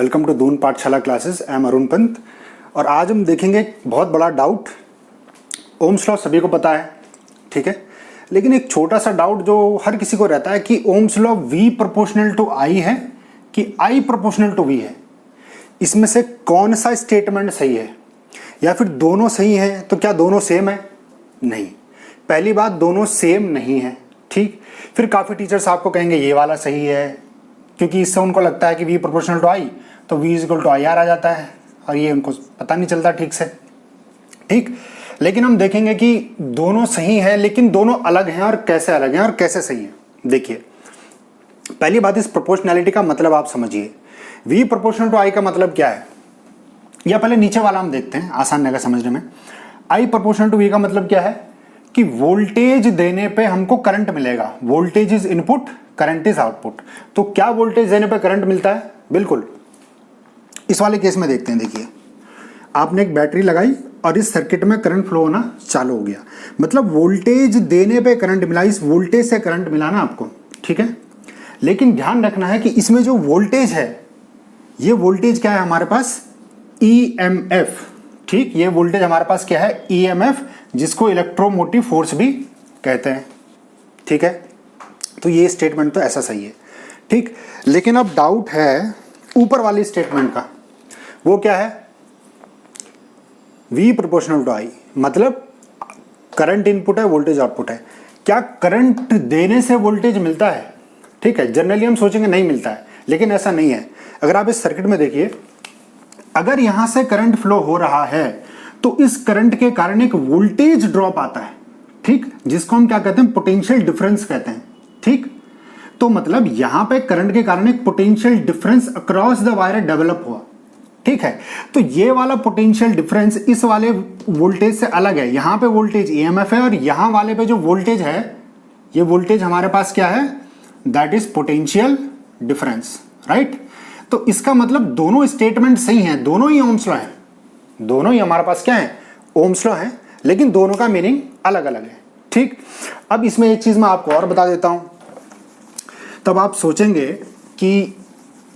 Welcome to Doon पाठशाला classes. I am Arun Pant और आज हम देखेंगे एक बहुत बड़ा डाउट। ओम्स लॉ सभी को पता है, ठीक है, लेकिन एक छोटा सा डाउट जो हर किसी को रहता है कि Ohm's law V proportional to I है कि I प्रोपोर्शनल टू V है। इसमें से कौन सा स्टेटमेंट सही है, या फिर दोनों सही हैं तो क्या दोनों सेम है? नहीं, पहली बात दोनों सेम नहीं है, ठीक। फिर काफ़ी टीचर्स आपको कहेंगे ये वाला सही है, क्योंकि इससे उनको लगता है कि V प्रोपोर्शनल टू I तो V इक्वल टू IR आ जाता है, और ये उनको पता नहीं चलता ठीक से, ठीक। लेकिन हम देखेंगे कि दोनों सही हैं, लेकिन दोनों अलग हैं, और कैसे अलग हैं और कैसे सही हैं। देखिए, पहली बात, इस प्रोपोर्शनैलिटी का मतलब आप समझिए। V प्रोपोर्शनल टू I का मतलब क्या है, या पहले नीचे वाला हम देखते हैं, आसान रहेगा समझने में। I प्रोपोर्शनल टू V का मतलब क्या है कि वोल्टेज देने पे हमको करंट मिलेगा। Voltage is input, current is output. तो क्या वोल्टेज देने पे करंट मिलता है? बिल्कुल इस वाले केस में देखते हैं। देखिए, आपने एक बैटरी लगाई और इस सर्किट में करंट फ्लो होना चालू हो गया, मतलब वोल्टेज देने पे करंट मिला, इस वोल्टेज से करंट मिला ना आपको, ठीक है। लेकिन ध्यान रखना है कि इसमें जो वोल्टेज है, ये वोल्टेज क्या है हमारे पास? EMF, ठीक। ये वोल्टेज हमारे पास क्या है? EMF, जिसको इलेक्ट्रोमोटिव फोर्स भी कहते हैं, ठीक है। तो ये स्टेटमेंट तो ऐसा सही है, ठीक। लेकिन अब डाउट है ऊपर वाली स्टेटमेंट का। वो क्या है? V प्रोपोर्शनल टू I, मतलब करंट इनपुट है, वोल्टेज आउटपुट है। क्या करंट देने से वोल्टेज मिलता है? ठीक है, जनरली हम सोचेंगे नहीं मिलता है, लेकिन ऐसा नहीं है। अगर आप इस सर्किट में देखिए, अगर यहां से करंट फ्लो हो रहा है तो इस करंट के कारण एक वोल्टेज ड्रॉप आता है, ठीक, जिसको हम क्या कहते हैं? पोटेंशियल डिफरेंस कहते हैं, ठीक। तो मतलब यहां पे करंट के कारण एक potential difference across the wire develop हुआ, ठीक है। तो ये वाला पोटेंशियल डिफरेंस इस वाले वोल्टेज से अलग है। यहां पे वोल्टेज EMF है, और यहां वाले पे जो वोल्टेज है, ये वोल्टेज हमारे पास क्या है? That is potential difference, right. तो इसका मतलब दोनों स्टेटमेंट सही हैं, दोनों ही ओम्स लॉ हैं, दोनों ही हमारे पास क्या है? ओम्स लॉ हैं, लेकिन दोनों का मीनिंग अलग अलग है, ठीक। अब इसमें एक चीज मैं आपको और बता देता हूं, तब आप सोचेंगे कि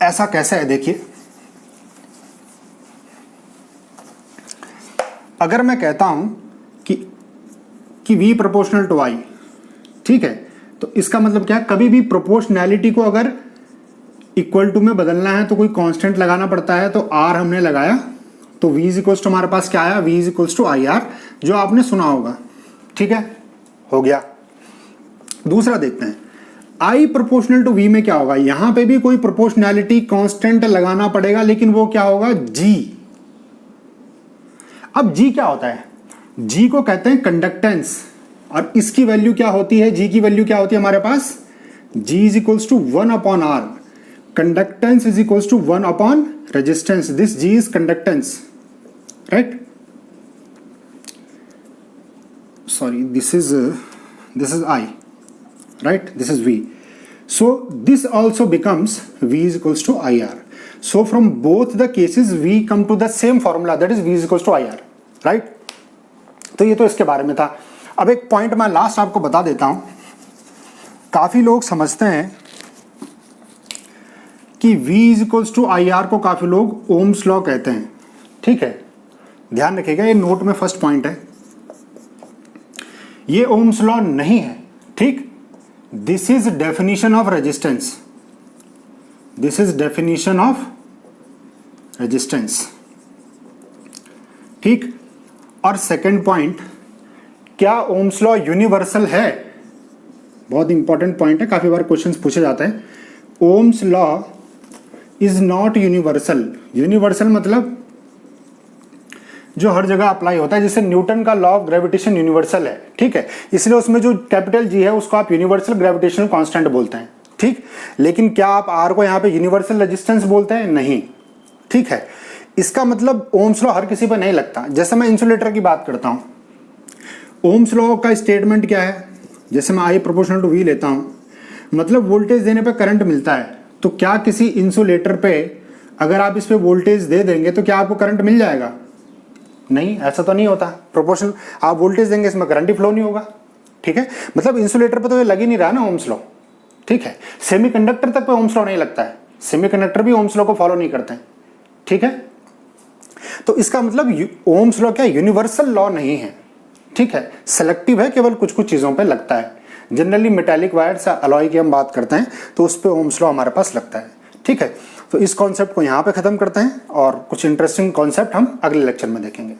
ऐसा कैसा है। देखिए, अगर मैं कहता हूं कि V प्रोपोर्शनल टू I, ठीक है, तो इसका मतलब क्या है? कभी भी प्रोपोर्शनैलिटी को अगर इक्वल टू में बदलना है तो कोई कांस्टेंट लगाना पड़ता है। तो R हमने लगाया, तो V इक्वल्स टू हमारे पास क्या आया? V इक्वल्स टू IR, जो आपने सुना होगा, ठीक है, हो गया। दूसरा देखते हैं, I प्रोपोर्शनल टू V में क्या होगा? यहां पे भी कोई प्रोपोर्शनैलिटी कांस्टेंट लगाना पड़ेगा, लेकिन वो क्या होगा? G। अब G क्या होता है? G को कहते हैं कंडक्टेंस, और इसकी वैल्यू क्या होती है? G की वैल्यू क्या होती है हमारे पास? G is equals to 1/R। Conductance is equals to 1/ resistance. This G is conductance, right. Sorry, this is I, right? This is V. So this also becomes V is equals to IR. So from both the cases we come to the same formula, that is V is equals to IR, right? तो ये तो इसके बारे में था। अब एक point मैं लास्ट आपको बता देता हूं। काफी लोग समझते हैं कि V is equals to IR को काफी लोग ओम्स लॉ कहते हैं, ठीक है। ध्यान रखिएगा, ये नोट में फर्स्ट पॉइंट है, ये ओम्स लॉ नहीं है, ठीक। This is definition of resistance. This is definition of resistance, ठीक। और सेकंड पॉइंट, क्या ओम्स लॉ यूनिवर्सल है? बहुत इंपॉर्टेंट पॉइंट है, काफी बार क्वेश्चंस पूछे जाते हैं। Ohm's law is not universal. Universal मतलब जो हर जगह अप्लाई होता है, जैसे न्यूटन का लॉ ऑफ ग्रेविटेशन यूनिवर्सल है, ठीक है, इसलिए उसमें जो कैपिटल G है उसको आप यूनिवर्सल ग्रेविटेशनल कांस्टेंट बोलते हैं, ठीक। लेकिन क्या आप R को यहाँ पे यूनिवर्सल रेजिस्टेंस बोलते हैं? नहीं, ठीक है। इसका मतलब ओम्स लॉ हर किसी पर नहीं लगता। जैसे मैं इंसुलेटर की बात करता हूँ, ओम्स लॉ का स्टेटमेंट क्या है? जैसे मैं I प्रोपोर्शनल टू V लेता हूँ, मतलब वोल्टेज देने पर करंट मिलता है। तो क्या किसी इंसुलेटर पे अगर आप इस पे वोल्टेज दे देंगे तो क्या आपको करंट मिल जाएगा? नहीं, ऐसा तो नहीं होता। प्रोपोर्शनल आप वोल्टेज देंगे, इसमें करंट ही फ्लो नहीं होगा, ठीक है। मतलब इंसुलेटर पे तो ये लग ही नहीं रहा ना ओम्स लॉ, ठीक है। सेमीकंडक्टर तक पे ओम्स लॉ नहीं लगता है, सेमीकंडक्टर भी ओम्स लॉ को फॉलो नहीं करते हैं, ठीक है। तो इसका मतलब ओम्स लॉ क्या यूनिवर्सल लॉ नहीं है, ठीक है, सेलेक्टिव है, केवल कुछ कुछ चीज़ों पे लगता है। जनरली मेटालिक वायर्स या अलॉय की हम बात करते हैं तो उस पर ओम्स लॉ हमारे पास लगता है, ठीक है। तो इस कॉन्सेप्ट को यहाँ पे ख़त्म करते हैं और कुछ इंटरेस्टिंग कॉन्सेप्ट हम अगले लेक्चर में देखेंगे।